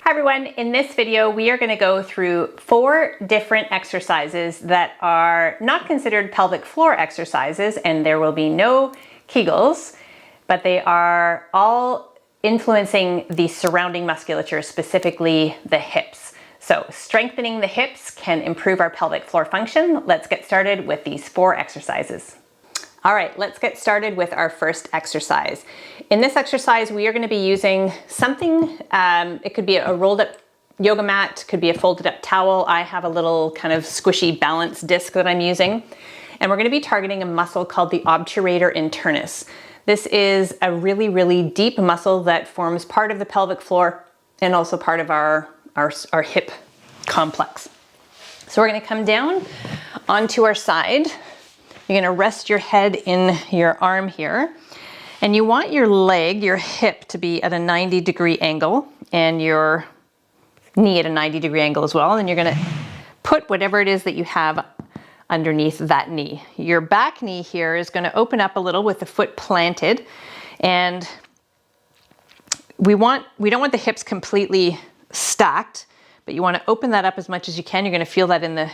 Hi everyone, in this video we are going to go through 4 different exercises that are not considered pelvic floor exercises, and there will be no Kegels, but they are all influencing the surrounding musculature, specifically the hips. So strengthening the hips can improve our pelvic floor function. Let's get started with these 4 exercises. All right, let's get started with our first exercise. In this exercise, we are going to be using something, it could be a rolled up yoga mat, could be a folded up towel. I have a little kind of squishy balance disc that I'm using. And we're going to be targeting a muscle called the obturator internis. This is a really, really deep muscle that forms part of the pelvic floor and also part of our hip complex. So we're going to come down onto our side. You're going to rest your head in your arm here, and you want your leg, your hip, to be at a 90-degree angle and your knee at a 90-degree angle as well. And you're going to put whatever it is that you have underneath that knee. Your back knee here is going to open up a little with the foot planted, and we don't want the hips completely stacked, but you want to open that up as much as you can. You're going to feel that in the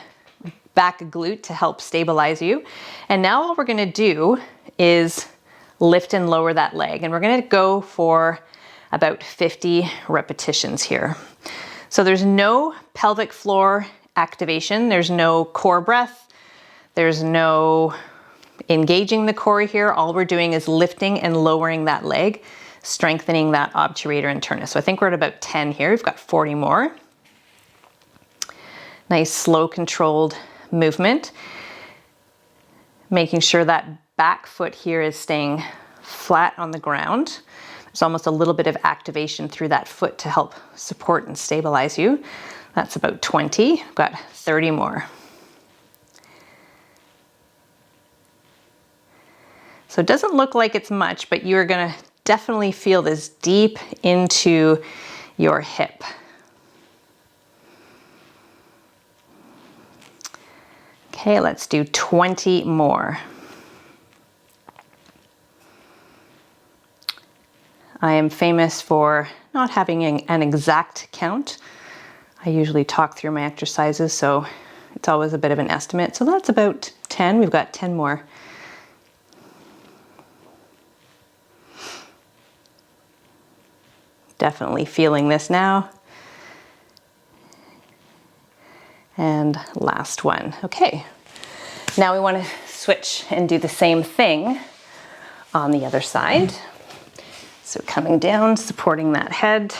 back glute to help stabilize you. And now all we're going to do is lift and lower that leg. And we're going to go for about 50 repetitions here. So there's no pelvic floor activation. There's no core breath. There's no engaging the core here. All we're doing is lifting and lowering that leg, strengthening that obturator internis. So I think we're at about 10 here. We've got 40 more. Nice, slow, controlled movement. Making sure that back foot here is staying flat on the ground. There's almost a little bit of activation through that foot to help support and stabilize you. That's about 20. I've got 30 more. So it doesn't look like it's much, but you're going to definitely feel this deep into your hip. Okay, let's do 20 more. I am famous for not having an exact count. I usually talk through my exercises, so it's always a bit of an estimate. So that's about 10. We've got 10 more. Definitely feeling this now. And last one. Okay, now we want to switch and do the same thing on the other side. So coming down, supporting that head,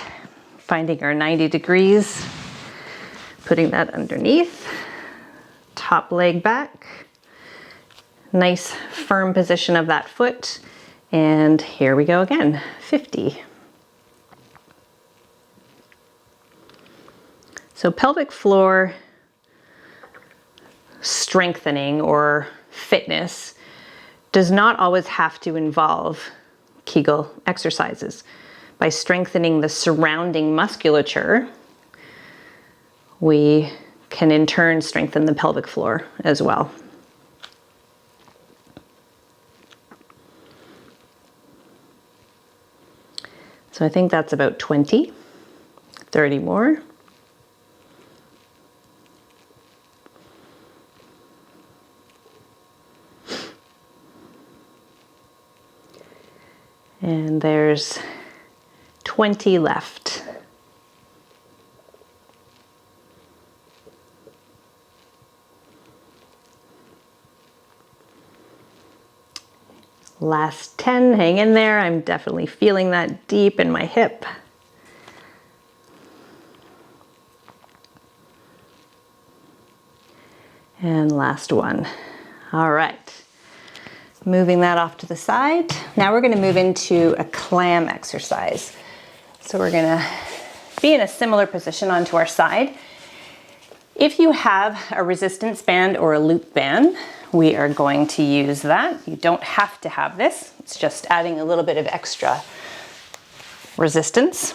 finding our 90 degrees, putting that underneath, top leg back, nice firm position of that foot, and here we go again, 50. So pelvic floor strengthening or fitness does not always have to involve Kegel exercises. By strengthening the surrounding musculature, we can in turn strengthen the pelvic floor as well. So I think that's about 20, 30 more. And there's 20 left. Last 10, hang in there. I'm definitely feeling that deep in my hip. And last one. All right. Moving that off to the side. Now we're going to move into a clam exercise. So we're going to be in a similar position onto our side. If you have a resistance band or a loop band, we are going to use that. You don't have to have this. It's just adding a little bit of extra resistance.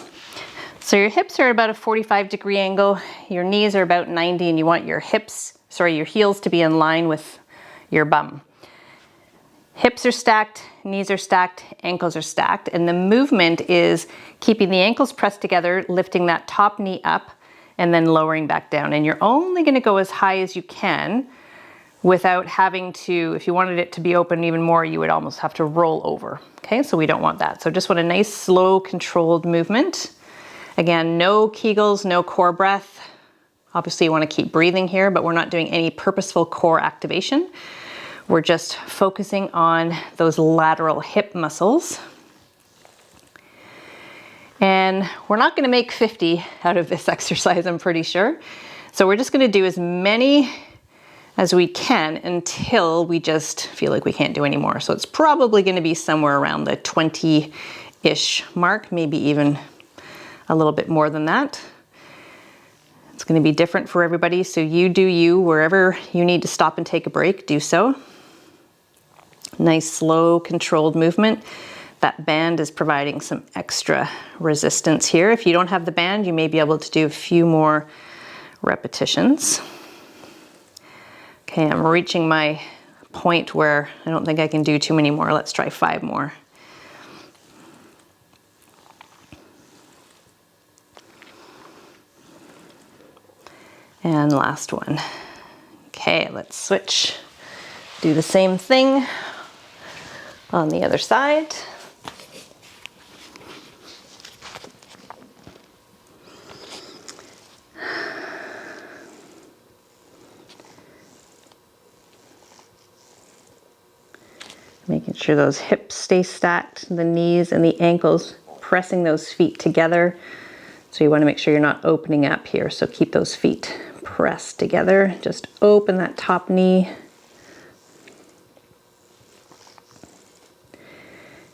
So your hips are about a 45-degree angle. Your knees are about 90, and you want your heels to be in line with your bum. Hips are stacked, knees are stacked, ankles are stacked, and the movement is keeping the ankles pressed together, lifting that top knee up, and then lowering back down. And you're only gonna go as high as you can without having to, if you wanted it to be open even more, you would almost have to roll over. Okay, so we don't want that. So just want a nice, slow, controlled movement. Again, no Kegels, no core breath. Obviously you wanna keep breathing here, but we're not doing any purposeful core activation. We're just focusing on those lateral hip muscles. And we're not gonna make 50 out of this exercise, I'm pretty sure. So we're just gonna do as many as we can until we just feel like we can't do any more. So it's probably gonna be somewhere around the 20-ish mark, maybe even a little bit more than that. It's gonna be different for everybody, so you do you. Wherever you need to stop and take a break, do so. Nice, slow, controlled movement. That band is providing some extra resistance here. If you don't have the band, you may be able to do a few more repetitions. Okay, I'm reaching my point where I don't think I can do too many more. Let's try 5 more. And last one. Okay, let's switch. Do the same thing on the other side. Making sure those hips stay stacked, the knees and the ankles, pressing those feet together. So you want to make sure you're not opening up here. So keep those feet pressed together. Just open that top knee.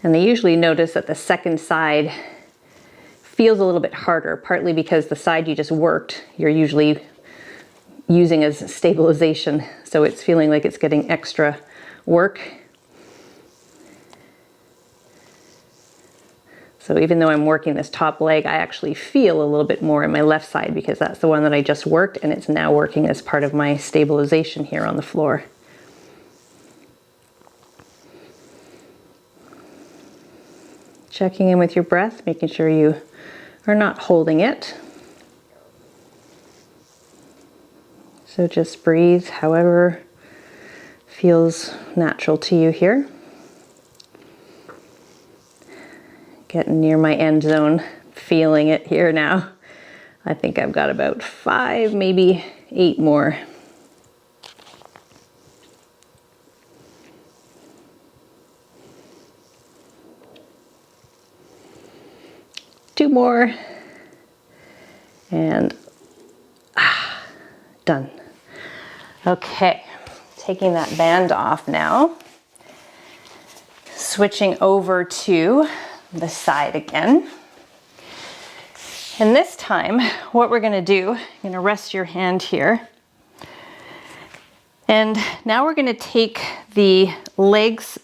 And I usually notice that the second side feels a little bit harder, partly because the side you just worked, you're usually using as stabilization. So it's feeling like it's getting extra work. So even though I'm working this top leg, I actually feel a little bit more in my left side because that's the one that I just worked and it's now working as part of my stabilization here on the floor. Checking in with your breath, making sure you are not holding it. So just breathe however feels natural to you here. Getting near my end zone, feeling it here now. I think I've got about 5, maybe 8 more. Two more, and done. Okay, taking that band off now. Switching over to the side again. And this time, what we're gonna do, you're gonna rest your hand here. And now we're gonna take the legs,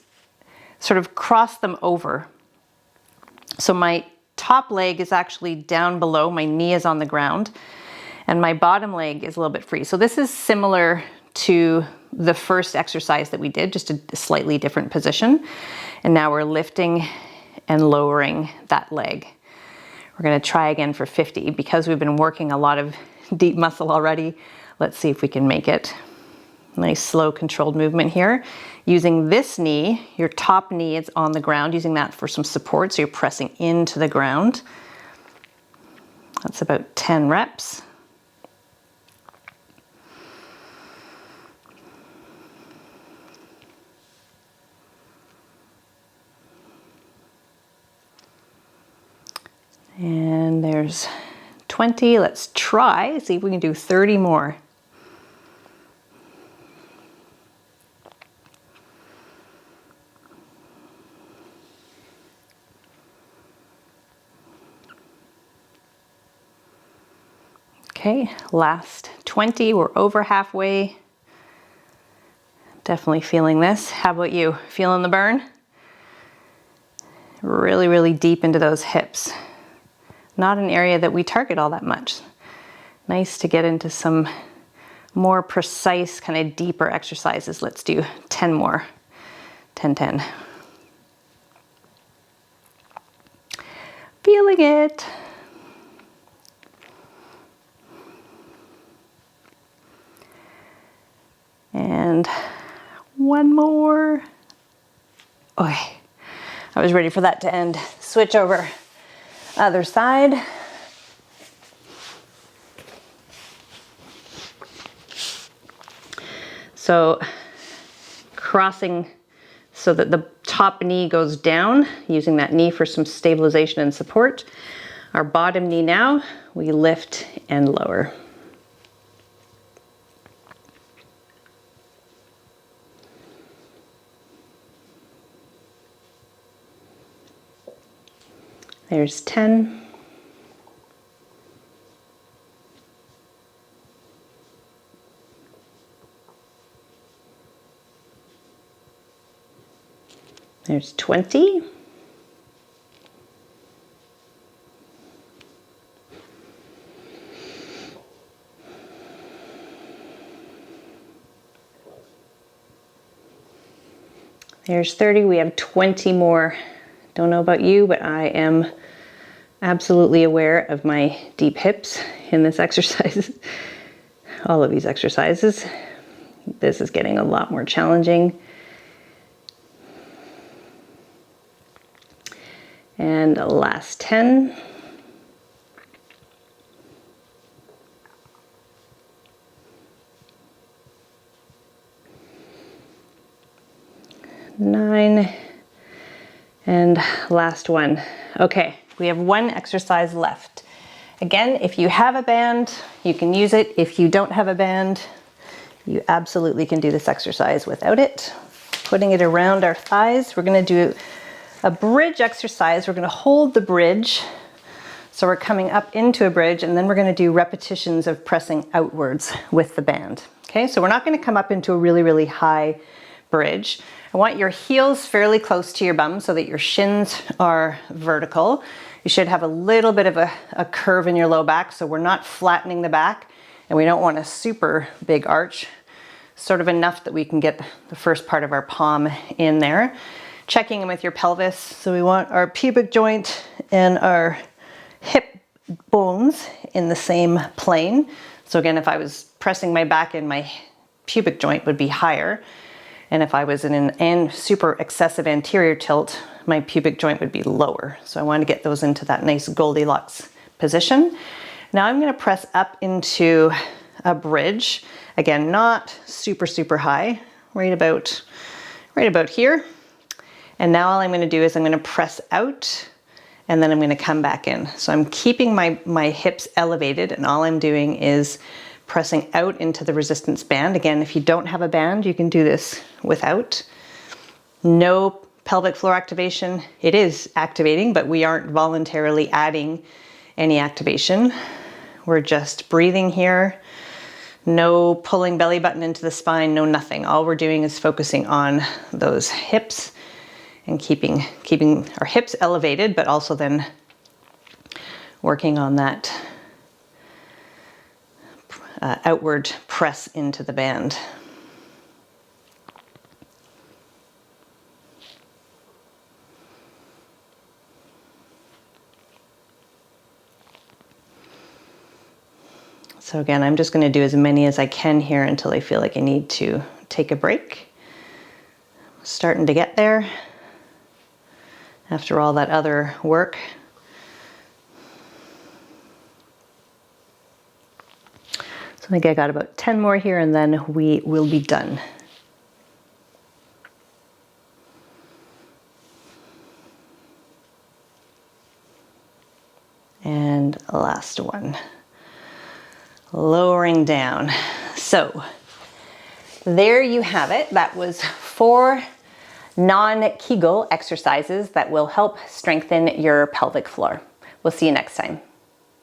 sort of cross them over. So my top leg is actually down below, my knee is on the ground, and my bottom leg is a little bit free. So this is similar to the first exercise that we did, just a slightly different position. And now we're lifting and lowering that leg. We're gonna try again for 50. Because we've been working a lot of deep muscle already, let's see if we can make it. Nice, slow, controlled movement here. Using this knee, your top knee is on the ground, using that for some support, so you're pressing into the ground. That's about 10 reps. And there's 20. Let's try, see if we can do 30 more. Okay, last 20, we're over halfway. Definitely feeling this. How about you? Feeling the burn? Really, really deep into those hips. Not an area that we target all that much. Nice to get into some more precise, kind of deeper exercises. Let's do 10 more. 10-10. Feeling it. And one more. Okay, I was ready for that to end. Switch over, other side. So crossing so that the top knee goes down, using that knee for some stabilization and support. Our bottom knee now, we lift and lower. There's 10. There's 20. There's 30. We have 20 more. Don't know about you, but I am absolutely aware of my deep hips in this exercise. All of these exercises. This is getting a lot more challenging. And last 10. Nine. And last one. Okay, we have one exercise left. Again, if you have a band, you can use it. If you don't have a band, you absolutely can do this exercise without it. Putting it around our thighs, we're gonna do a bridge exercise. We're gonna hold the bridge. So we're coming up into a bridge, and then we're gonna do repetitions of pressing outwards with the band. Okay, so we're not gonna come up into a really, really high bridge. I want your heels fairly close to your bum so that your shins are vertical. You should have a little bit of a curve in your low back, so we're not flattening the back, and we don't want a super big arch, sort of enough that we can get the first part of our palm in there. Checking in with your pelvis. So we want our pubic joint and our hip bones in the same plane. So again, if I was pressing my back in, my pubic joint would be higher. And if I was in an super excessive anterior tilt, my pubic joint would be lower. So I want to get those into that nice Goldilocks position. Now I'm going to press up into a bridge. Again, not super, super high, right about here. And now all I'm going to do is I'm going to press out, and then I'm going to come back in. So I'm keeping my hips elevated, and all I'm doing is pressing out into the resistance band. Again, if you don't have a band, you can do this without. No pelvic floor activation. It is activating, but we aren't voluntarily adding any activation. We're just breathing here. No pulling belly button into the spine, no nothing. All we're doing is focusing on those hips and keeping our hips elevated, but also then working on that outward press into the band. So again, I'm just going to do as many as I can here until I feel like I need to take a break. Starting to get there after all that other work. So I think I got about 10 more here, and then we will be done. And last one. Lowering down. So there you have it. That was 4 non-Kegel exercises that will help strengthen your pelvic floor. We'll see you next time.